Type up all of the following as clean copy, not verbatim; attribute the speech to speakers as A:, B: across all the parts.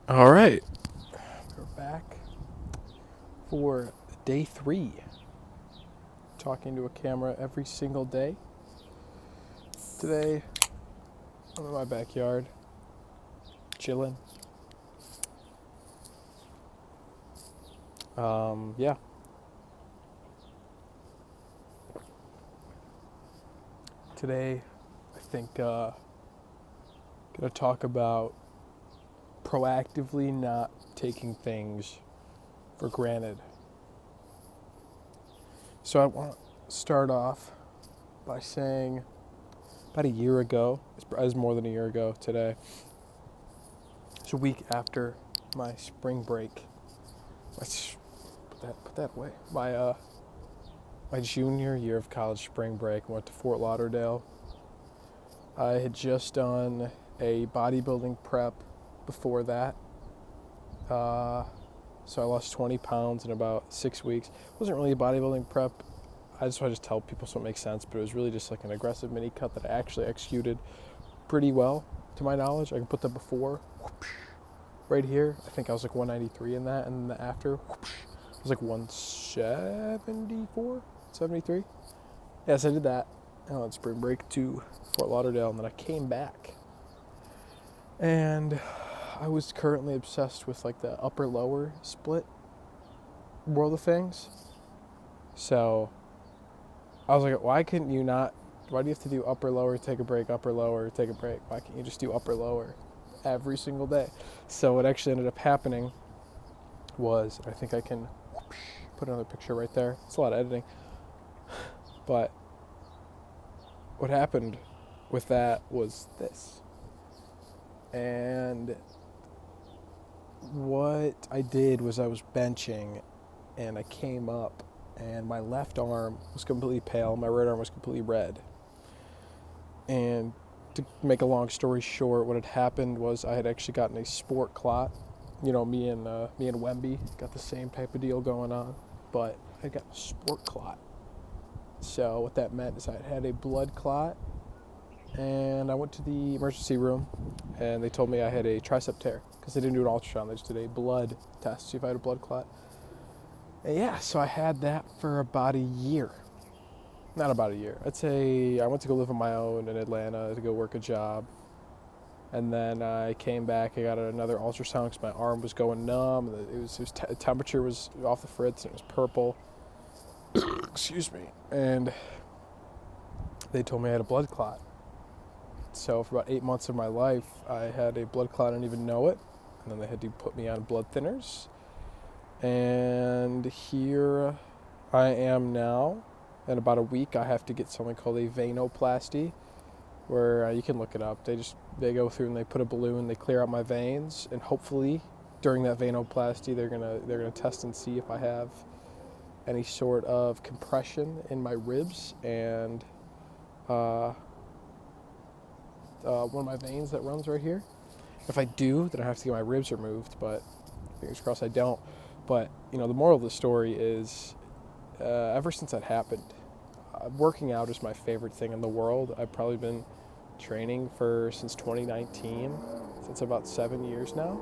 A: All right, we're back for day 3. Talking to a camera every single day. Today, I'm in my backyard, chilling. Yeah. Today, I think gonna talk about proactively not taking things for granted. So I want to start off by saying about a year ago, it was more than a year ago today. It's a week after my spring break. Let's put that away. My junior year of college spring break, I went to Fort Lauderdale. I had just done a bodybuilding prep before that. So I lost 20 pounds in about 6 weeks. It wasn't really a bodybuilding prep. I just tell people so it makes sense, but it was really just like an aggressive mini cut that I actually executed pretty well, to my knowledge. I can put the before right here. I think I was like 193 in that, and then the after I was like 174, 73. Yes, I did that on spring break to Fort Lauderdale, and then I came back. And I was currently obsessed with like the upper lower split world of things. So I was like, why couldn't you not? Why do you have to do upper lower, take a break, upper lower, take a break? Why can't you just do upper lower every single day? So what actually ended up happening was, I think I can put another picture right there. It's a lot of editing. But what happened with that was this. And what I did was I was benching and I came up and my left arm was completely pale, my right arm was completely red. And to make a long story short, what had happened was I had actually gotten a sport clot. You know, me and Wemby got the same type of deal going on, but I got a sport clot. So what that meant is I had a blood clot, and I went to the emergency room, and they told me I had a tricep tear because they didn't do an ultrasound. They just did a blood test to see if I had a blood clot. And yeah, so I had that for about a year. Not about a year. I'd say I went to go live on my own in Atlanta to go work a job. And then I came back. I got another ultrasound because my arm was going numb. The temperature was off the fritz, and it was purple. Excuse me. And they told me I had a blood clot. So for about 8 months of my life, I had a blood clot. I didn't even know it. And then they had to put me on blood thinners. And here I am now. In about a week, I have to get something called a venoplasty, where you can look it up. They go through and they put a balloon, they clear out my veins, and hopefully during that venoplasty, they're gonna test and see if I have any sort of compression in my ribs and one of my veins that runs right here. If I do, then I have to get my ribs removed, but fingers crossed I don't. But the moral of the story is, ever since that happened, working out is my favorite thing in the world. I've probably been training since 2019, so it's about 7 years now.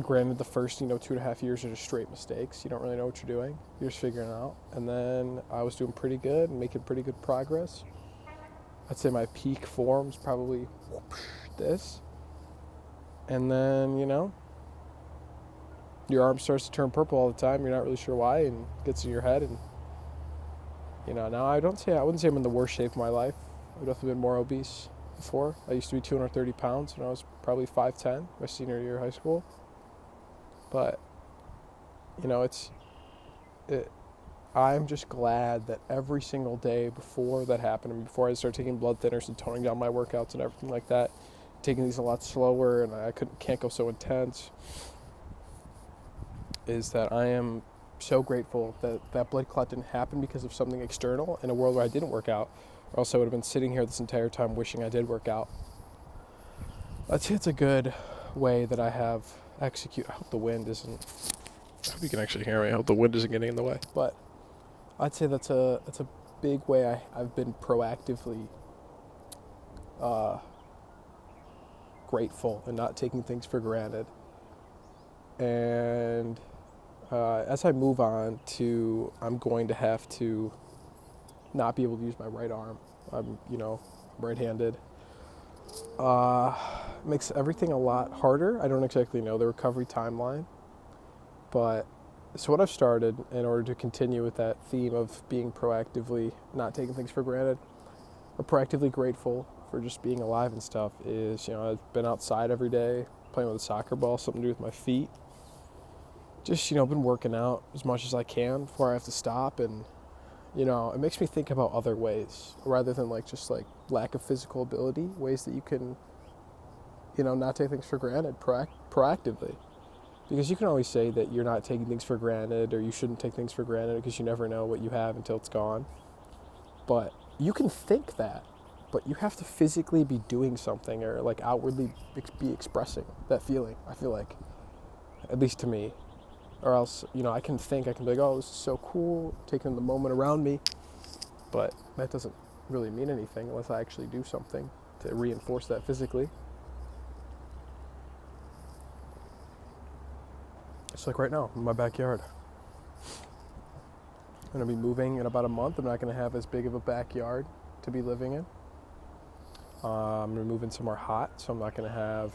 A: Granted, the first 2.5 years are just straight mistakes. You don't really know what you're doing. You're just figuring it out. And then I was doing pretty good and making pretty good progress. I'd say my peak form is probably this. And then, your arm starts to turn purple all the time. You're not really sure why, and it gets in your head. And now I wouldn't say I'm in the worst shape of my life. I've definitely been more obese before. I used to be 230 pounds when I was probably 5'10", my senior year of high school. But I'm just glad that every single day before that happened, and before I started taking blood thinners and toning down my workouts and everything like that, taking these a lot slower, and I can't go so intense, is that I am so grateful that that blood clot didn't happen because of something external in a world where I didn't work out, or else I would have been sitting here this entire time wishing I did work out. I'd say it's a good way that I have execute. I hope the wind isn't. I hope you can actually hear me. I hope the wind isn't getting in the way. But I'd say that's a big way I've been proactively grateful and not taking things for granted. And as I move on to, I'm going to have to not be able to use my right arm. I'm, right-handed. Makes everything a lot harder. I don't exactly know the recovery timeline, but so what I've started in order to continue with that theme of being proactively not taking things for granted, or proactively grateful for just being alive and stuff, is, I've been outside every day playing with a soccer ball, something to do with my feet. Just, been working out as much as I can before I have to stop, and, it makes me think about other ways rather than just lack of physical ability, ways that you can, not take things for granted proactively. Because you can always say that you're not taking things for granted, or you shouldn't take things for granted because you never know what you have until it's gone. But you can think that, but you have to physically be doing something, or outwardly be expressing that feeling, I feel like. At least to me. Or else, I can be like, oh, this is so cool, taking in the moment around me. But that doesn't really mean anything unless I actually do something to reinforce that physically. It's like right now, in my backyard. I'm going to be moving in about a month. I'm not going to have as big of a backyard to be living in. I'm going to move in somewhere hot, so I'm not going to have,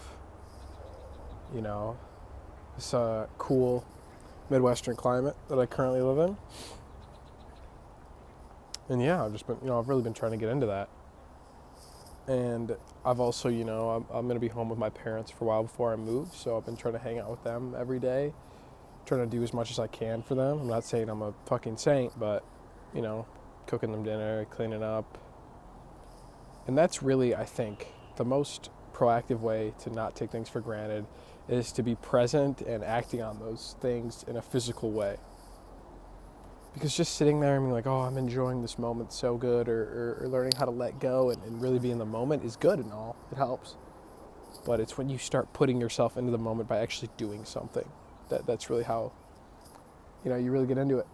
A: this cool Midwestern climate that I currently live in. And yeah, I've just been, I've really been trying to get into that. And I've also, I'm going to be home with my parents for a while before I move, so I've been trying to hang out with them every day, trying to do as much as I can for them. I'm not saying I'm a fucking saint, but, cooking them dinner, cleaning up. And that's really, I think, the most proactive way to not take things for granted is to be present and acting on those things in a physical way. Because just sitting there and being like, oh, I'm enjoying this moment so good, or learning how to let go and really be in the moment is good and all. It helps. But it's when you start putting yourself into the moment by actually doing something that's really how, you really get into it.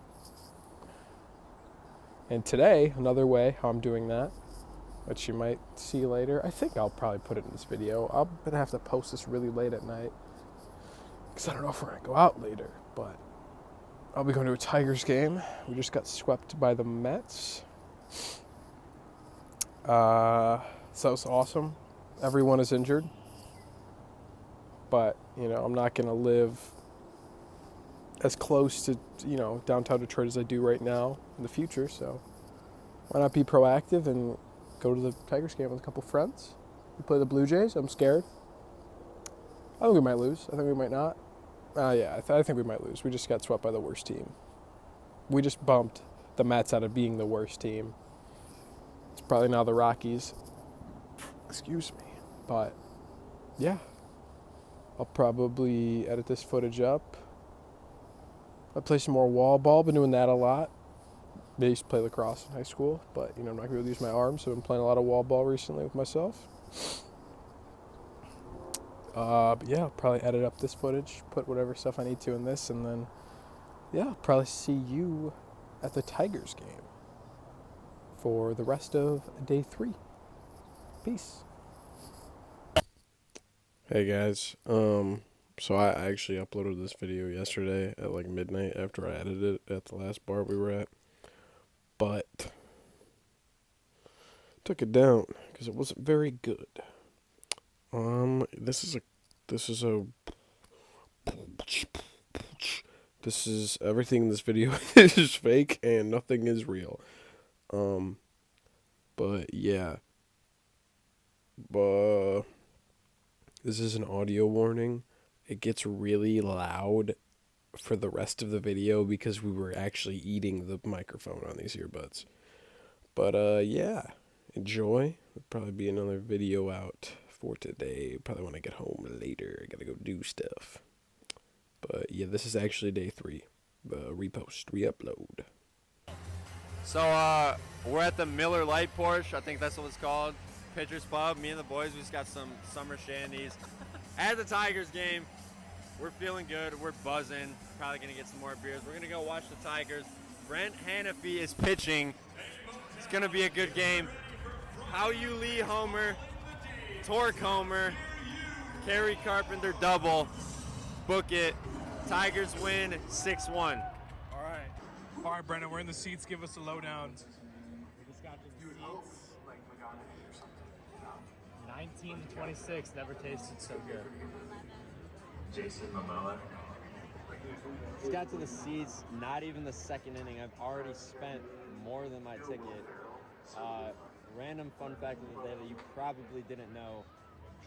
A: And today, another way how I'm doing that, which you might see later, I think I'll probably put it in this video. I'm going to have to post this really late at night, because I don't know if we're going to go out later, but I'll be going to a Tigers game. We just got swept by the Mets. So that was awesome. Everyone is injured. But, I'm not going to live as close to, downtown Detroit as I do right now in the future. So why not be proactive and go to the Tigers game with a couple friends? We play the Blue Jays. I'm scared. I think we might lose. I think we might not. I think we might lose. We just got swept by the worst team. We just bumped the Mets out of being the worst team. It's probably now the Rockies. Excuse me. But, yeah. I'll probably edit this footage up. I'll play some more wall ball. Been doing that a lot. I used to play lacrosse in high school, but, I'm not going to be able to use my arms, so I've been playing a lot of wall ball recently with myself. But yeah, I'll probably edit up this footage, put whatever stuff I need to in this, and then, yeah, I'll probably see you at the Tigers game for the rest of day 3. Peace. Hey guys, so I actually uploaded this video yesterday at midnight after I edited it at the last bar we were at, but took it down because it wasn't very good. This is everything in this video is fake and nothing is real. But yeah. This is an audio warning. It gets really loud for the rest of the video because we were actually eating the microphone on these earbuds. But yeah, enjoy. There'll probably be another video out for today. Probably when I get home later. I gotta go do stuff. But yeah, this is actually day 3. Re-upload.
B: So we're at the Miller Light Porch. I think that's what it's called. Pitcher's Pub. Me and the boys, we just got some summer shandies. At the Tigers game, we're feeling good. We're buzzing. Probably gonna get some more beers. We're gonna go watch the Tigers. Brent Hanafy is pitching. It's gonna be a good game. How you Lee Homer, Torque Homer, Kerry Carpenter double. Book it. Tigers win 6-1.
A: All right, Brendan, we're in the seats. Give us a lowdown.
C: Just got the seats. 1926 never tasted so good.
D: Jason Momoa.
B: Just got to the seats, not even the second inning. I've already spent more than my ticket. Random fun fact of the day that you probably didn't know.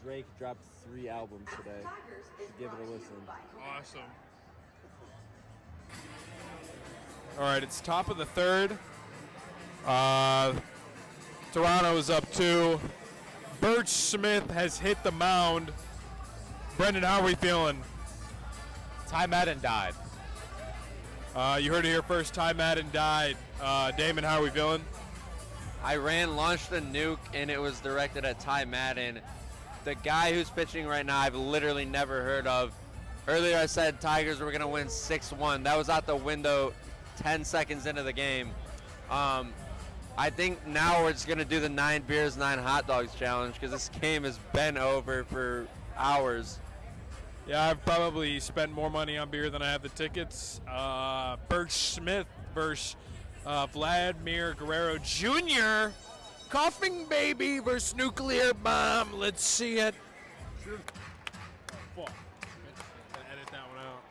B: Drake dropped 3 albums today. So give it a listen.
A: Awesome. All right, it's top of the third. Toronto is up 2. Birch Smith has hit the mound. Brendan, how are we feeling?
C: Ty Madden died.
A: You heard it here first. Ty Madden died. Damon, how are we feeling?
B: Iran launched a nuke, and it was directed at Ty Madden. The guy who's pitching right now, I've literally never heard of. Earlier I said Tigers were going to win 6-1. That was out the window 10 seconds into the game. I think now we're just going to do the 9 beers, 9 hot dogs challenge because this game has been over for hours.
A: Yeah, I've probably spent more money on beer than I have the tickets. Birch Smith versus Vladimir Guerrero Jr. Coughing baby versus nuclear bomb. Let's see it. Fuck. Gotta edit that one out.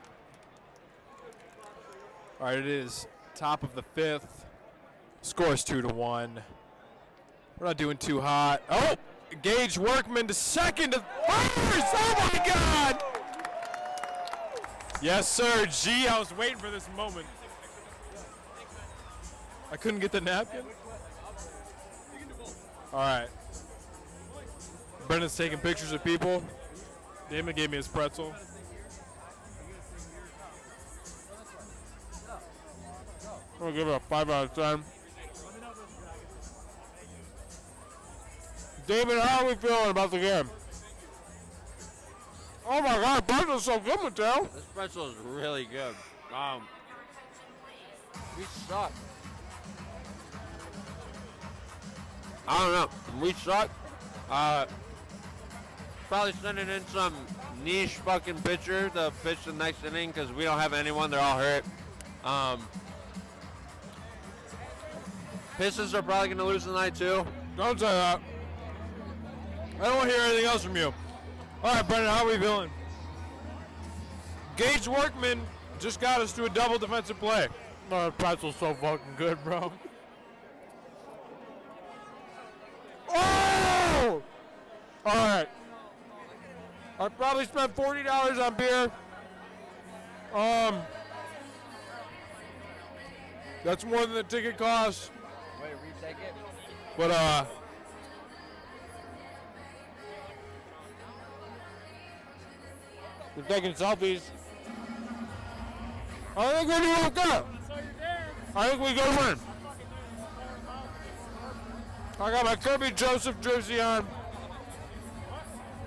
A: All right, it is top of the 5th. Scores 2-1. We're not doing too hot. Oh, Gage Workman to second to first. Oh my God! Yes, sir. Gee, I was waiting for this moment. I couldn't get the napkin. All right. Brendan's taking pictures of people. Damon gave me his pretzel. I'm gonna give it a 5 out of 10. Damon, how are we feeling about the game? Oh my God, pretzel's so good, Mateo.
B: This pretzel is really good. We suck. I don't know. We suck. Probably sending in some niche fucking pitcher to pitch the next inning because we don't have anyone. They're all hurt. Pistons are probably going to lose tonight too.
A: Don't say that. I don't want to hear anything else from you. All right, Brendan, how are we feeling? Gage Workman just got us to a double defensive play. Oh, the pretzel's so fucking good, bro. Oh! All right. I probably spent $40 on beer. That's more than the ticket costs.
B: Wait, retake it?
A: But we're taking selfies. I think we're doing okay. I think we go win. I got my Kirby Joseph jersey on.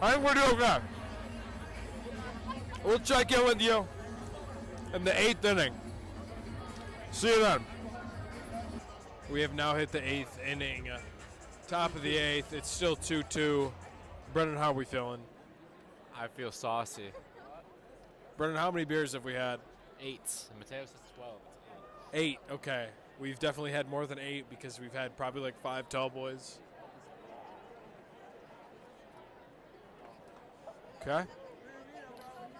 A: I think we're doing okay. We'll check in with you in the 8th inning. See you then. We have now hit the 8th inning. Top of the 8th. It's still 2-2. Brendan, how are we feeling?
C: I feel saucy.
A: Brendan, how many beers have we had?
C: 8. And Mateo says 12.
A: 8, okay. We've definitely had more than 8 because we've had probably like 5 tall boys. Okay.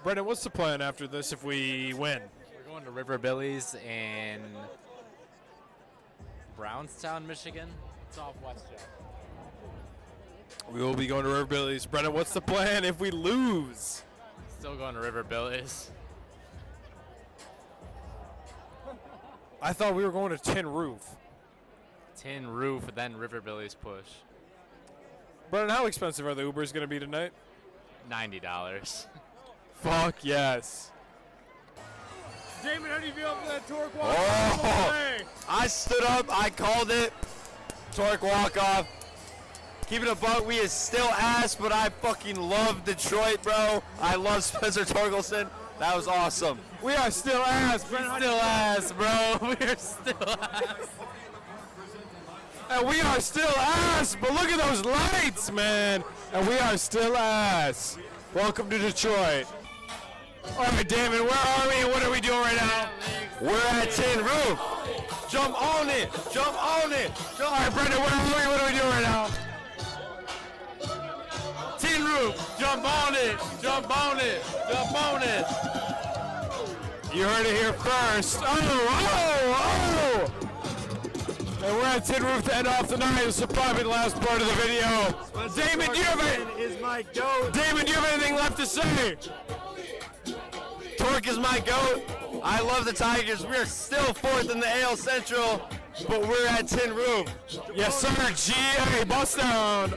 A: Brendan, what's the plan after this if we win?
C: We're going to River Billy's in Brownstown, Michigan. It's off West Joe.
A: We will be going to River Billy's. Brendan, what's the plan if we lose?
C: Still going to River Billy's.
A: I thought we were going to Tin Roof.
C: Tin Roof, then River Billy's push.
A: Brendan, how expensive are the Ubers going to be tonight?
C: $90.
A: Fuck yes. Damon, how do you feel after that torque walk?
B: Oh! I stood up. I called it. Torque walk-off. Keeping a buck, we is still ass, but I fucking love Detroit, bro. I love Spencer Torkelson. That was awesome.
A: We are still ass, Brendan.
C: Still ass, bro. We're still ass.
A: And we are still ass, but look at those lights, man. And we are still ass.
E: Welcome to Detroit. All right, Damon, where are we and what are we doing right now?
B: We're at Tin Roof. Jump on it. Jump on it.
E: All right, Brendan, where are we? What are we doing right now?
B: Tin Roof. Jump on it. Jump on it. Jump on it.
E: You heard it here first. Oh! And we're at Tin Roof to end off the night. This is probably the last part of the video. Damon, do you have Damon, do you have anything left to say?
B: Torque is my GOAT. I love the Tigers. We are still fourth in the AL Central, but we're at Tin Roof.
E: Yes, sir. GA, bust down.